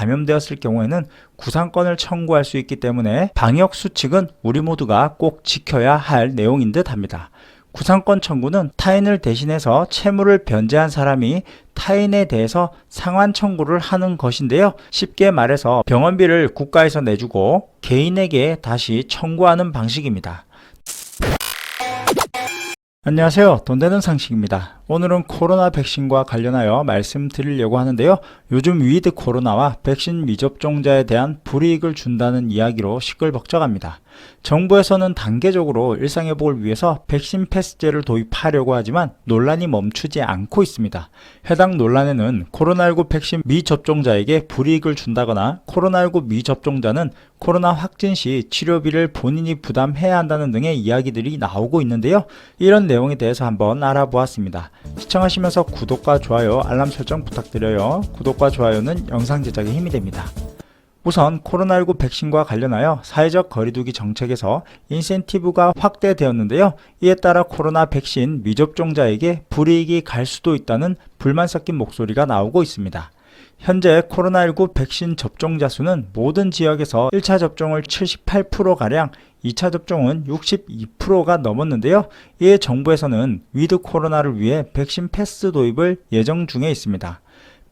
감염되었을 경우에는 구상권을 청구할 수 있기 때문에 방역 수칙은 우리 모두가 꼭 지켜야 할 내용인 듯 합니다. 구상권 청구는 타인을 대신해서 채무를 변제한 사람이 타인에 대해서 상환 청구를 하는 것인데요. 쉽게 말해서 병원비를 국가에서 내주고 개인에게 다시 청구하는 방식입니다. 안녕하세요. 돈 되는 상식입니다. 오늘은 코로나 백신과 관련하여 말씀드리려고 하는데요. 요즘 위드 코로나와 백신 미접종자에 대한 불이익을 준다는 이야기로 시끌벅적합니다. 정부에서는 단계적으로 일상회복을 위해서 백신 패스제를 도입하려고 하지만 논란이 멈추지 않고 있습니다. 해당 논란에는 코로나19 백신 미접종자에게 불이익을 준다거나 코로나19 미접종자는 코로나 확진 시 치료비를 본인이 부담해야 한다는 등의 이야기들이 나오고 있는데요. 이런 내용에 대해서 한번 알아보았습니다. 시청하시면서 구독과 좋아요, 알람 설정 부탁드려요. 구독과 좋아요는 영상 제작에 힘이 됩니다. 우선 코로나19 백신과 관련하여 사회적 거리두기 정책에서 인센티브가 확대되었는데요. 이에 따라 코로나 백신 미접종자에게 불이익이 갈 수도 있다는 불만 섞인 목소리가 나오고 있습니다. 현재 코로나19 백신 접종자 수는 모든 지역에서 1차 접종을 78%가량, 2차 접종은 62%가 넘었는데요. 이에 정부에서는 위드 코로나를 위해 백신 패스 도입을 예정 중에 있습니다.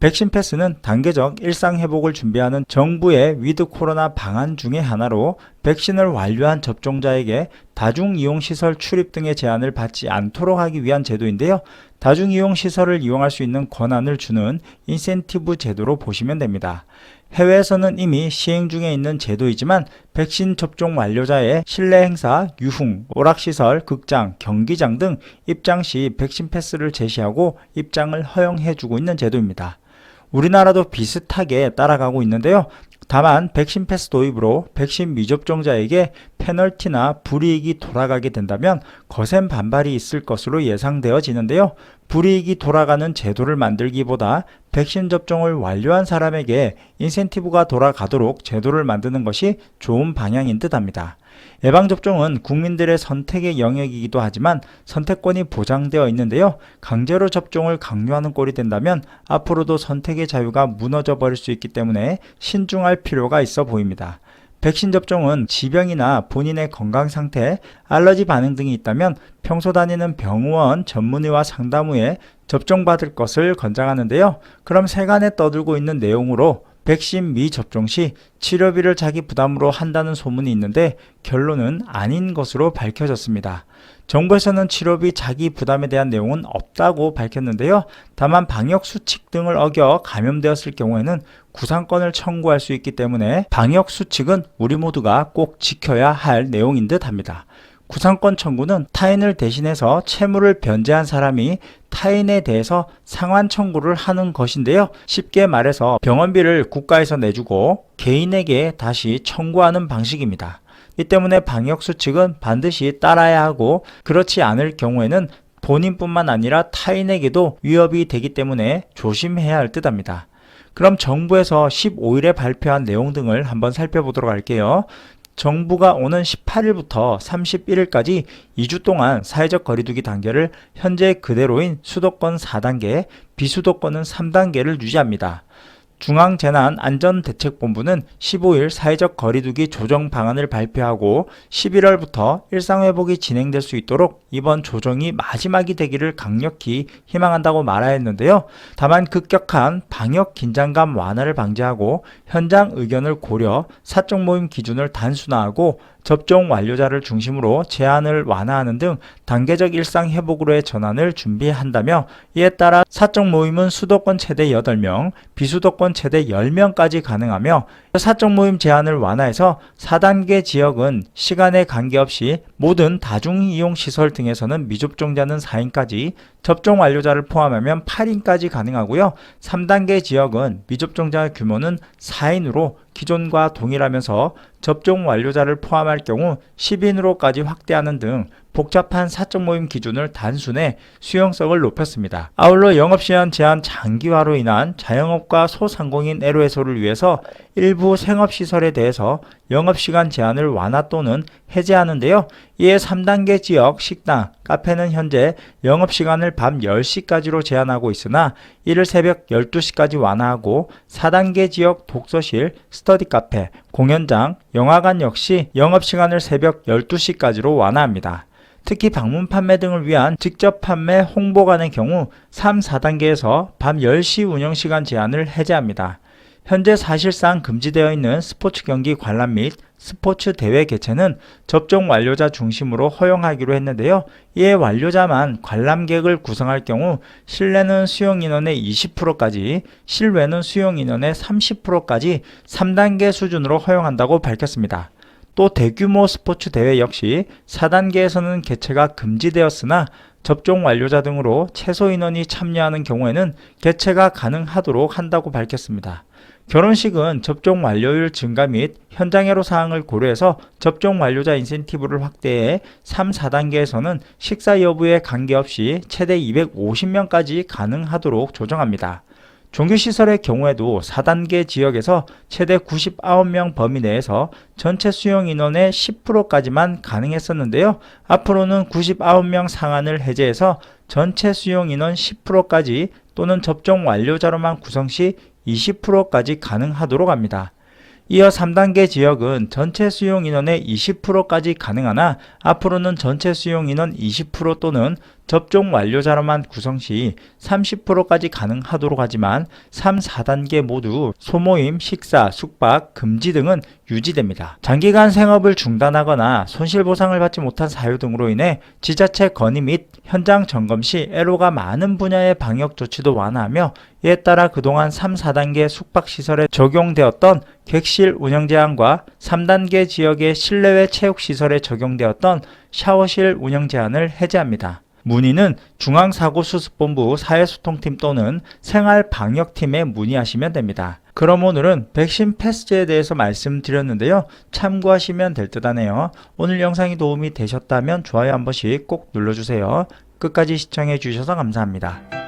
백신 패스는 단계적 일상회복을 준비하는 정부의 위드 코로나 방안 중의 하나로 백신을 완료한 접종자에게 다중이용시설 출입 등의 제한을 받지 않도록 하기 위한 제도인데요. 다중이용시설을 이용할 수 있는 권한을 주는 인센티브 제도로 보시면 됩니다. 해외에서는 이미 시행 중에 있는 제도이지만 백신 접종 완료자의 실내 행사, 유흥, 오락시설, 극장, 경기장 등 입장 시 백신 패스를 제시하고 입장을 허용해주고 있는 제도입니다. 우리나라도 비슷하게 따라가고 있는데요. 다만 백신 패스 도입으로 백신 미접종자에게 페널티나 불이익이 돌아가게 된다면 거센 반발이 있을 것으로 예상되어지는데요. 불이익이 돌아가는 제도를 만들기보다 백신 접종을 완료한 사람에게 인센티브가 돌아가도록 제도를 만드는 것이 좋은 방향인 듯 합니다. 예방접종은 국민들의 선택의 영역이기도 하지만 선택권이 보장되어 있는데요. 강제로 접종을 강요하는 꼴이 된다면 앞으로도 선택의 자유가 무너져 버릴 수 있기 때문에 신중할 필요가 있어 보입니다. 백신 접종은 지병이나 본인의 건강 상태, 알러지 반응 등이 있다면 평소 다니는 병원 전문의와 상담 후에 접종받을 것을 권장하는데요. 그럼 세간에 떠들고 있는 내용으로 백신 미접종 시 치료비를 자기 부담으로 한다는 소문이 있는데 결론은 아닌 것으로 밝혀졌습니다. 정부에서는 치료비 자기 부담에 대한 내용은 없다고 밝혔는데요. 다만 방역 수칙 등을 어겨 감염되었을 경우에는 구상권을 청구할 수 있기 때문에 방역 수칙은 우리 모두가 꼭 지켜야 할 내용인 듯 합니다. 구상권 청구는 타인을 대신해서 채무를 변제한 사람이 타인에 대해서 상환 청구를 하는 것인데요. 쉽게 말해서 병원비를 국가에서 내주고 개인에게 다시 청구하는 방식입니다. 이 때문에 방역 수칙은 반드시 따라야 하고 그렇지 않을 경우에는 본인뿐만 아니라 타인에게도 위협이 되기 때문에 조심해야 할 듯 합니다. 그럼 정부에서 15일에 발표한 내용 등을 한번 살펴보도록 할게요. 정부가 오는 18일부터 31일까지 2주 동안 사회적 거리두기 단계를 현재 그대로인 수도권 4단계, 비수도권은 3단계를 유지합니다. 중앙재난안전대책본부는 15일 사회적 거리두기 조정 방안을 발표하고 11월부터 일상회복이 진행될 수 있도록 이번 조정이 마지막이 되기를 강력히 희망한다고 말하였는데요. 다만 급격한 방역 긴장감 완화를 방지하고 현장 의견을 고려 사적 모임 기준을 단순화하고 접종 완료자를 중심으로 제한을 완화하는 등 단계적 일상 회복으로의 전환을 준비한다며 이에 따라 사적 모임은 수도권 최대 8명, 비수도권 최대 10명까지 가능하며 사적 모임 제한을 완화해서 4단계 지역은 시간에 관계없이 모든 다중이용시설 등에서는 미접종자는 4인까지, 접종 완료자를 포함하면 8인까지 가능하고요. 3단계 지역은 미접종자 규모는 4인으로 기존과 동일하면서 접종 완료자를 포함할 경우 10인으로까지 확대하는 등 복잡한 사적 모임 기준을 단순해 수용성을 높였습니다. 아울러 영업시간 제한 장기화로 인한 자영업과 소상공인 애로 해소를 위해서 일부 생업시설에 대해서 영업시간 제한을 완화 또는 해제하는데요. 이에 3단계 지역 식당, 카페는 현재 영업시간을 밤 10시까지로 제한하고 있으나 이를 새벽 12시까지 완화하고 4단계 지역 독서실, 스터디 카페, 공연장, 영화관 역시 영업시간을 새벽 12시까지로 완화합니다. 특히 방문 판매 등을 위한 직접 판매 홍보관의 경우 3, 4단계에서 밤 10시 운영시간 제한을 해제합니다. 현재 사실상 금지되어 있는 스포츠 경기 관람 및 스포츠 대회 개최는 접종 완료자 중심으로 허용하기로 했는데요. 이에 완료자만 관람객을 구성할 경우 실내는 수용 인원의 20%까지, 실외는 수용 인원의 30%까지 3단계 수준으로 허용한다고 밝혔습니다. 또 대규모 스포츠 대회 역시 4단계에서는 개최가 금지되었으나 접종 완료자 등으로 최소 인원이 참여하는 경우에는 개최가 가능하도록 한다고 밝혔습니다. 결혼식은 접종 완료율 증가 및 현장애로 사항을 고려해서 접종 완료자 인센티브를 확대해 3, 4단계에서는 식사 여부에 관계없이 최대 250명까지 가능하도록 조정합니다. 종교시설의 경우에도 4단계 지역에서 최대 99명 범위 내에서 전체 수용 인원의 10%까지만 가능했었는데요. 앞으로는 99명 상한을 해제해서 전체 수용 인원 10%까지 또는 접종 완료자로만 구성 시 20%까지 가능하도록 합니다. 이어 3단계 지역은 전체 수용 인원의 20%까지 가능하나 앞으로는 전체 수용 인원 20% 또는 접종 완료자로만 구성 시 30%까지 가능하도록 하지만 3, 4단계 모두 소모임, 식사, 숙박, 금지 등은 유지됩니다. 장기간 생업을 중단하거나 손실보상을 받지 못한 사유 등으로 인해 지자체 건의 및 현장 점검 시 애로가 많은 분야의 방역 조치도 완화하며 이에 따라 그동안 3, 4단계 숙박시설에 적용되었던 객실 운영 제한과 3단계 지역의 실내외 체육시설에 적용되었던 샤워실 운영 제한을 해제합니다. 문의는 중앙사고수습본부 사회소통팀 또는 생활방역팀에 문의하시면 됩니다. 그럼 오늘은 백신 패스제에 대해서 말씀드렸는데요. 참고하시면 될 듯 하네요. 오늘 영상이 도움이 되셨다면 좋아요 한 번씩 꼭 눌러주세요. 끝까지 시청해 주셔서 감사합니다.